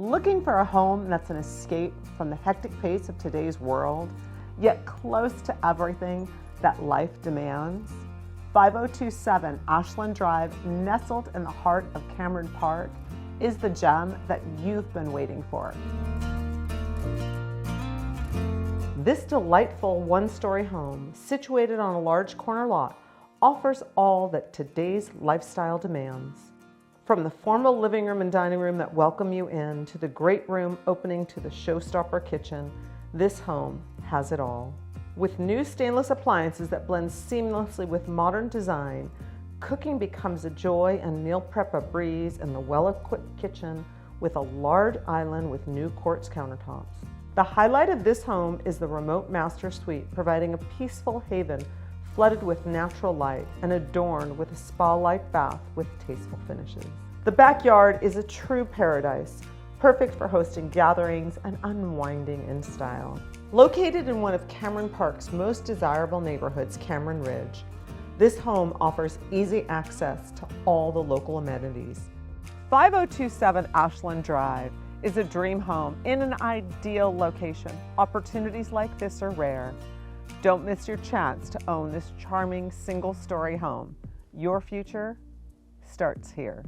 Looking for a home that's an escape from the hectic pace of today's world, yet close to everything that life demands? 5027 Ashland Drive, nestled in the heart of Cameron Park, is the gem that you've been waiting for. This delightful one-story home, situated on a large corner lot, offers all that today's lifestyle demands. From the formal living room and dining room that welcome you in to the great room opening to the showstopper kitchen, this home has it all. With new stainless appliances that blend seamlessly with modern design, cooking becomes a joy and meal prep a breeze in the well-equipped kitchen with a large island with new quartz countertops. The highlight of this home is the remote master suite, providing a peaceful haven flooded with natural light and adorned with a spa-like bath with tasteful finishes. The backyard is a true paradise, perfect for hosting gatherings and unwinding in style. Located in one of Cameron Park's most desirable neighborhoods, Cameron Ridge, this home offers easy access to all the local amenities. 5027 Ashland Drive is a dream home in an ideal location. Opportunities like this are rare. Don't miss your chance to own this charming single-story home. Your future starts here.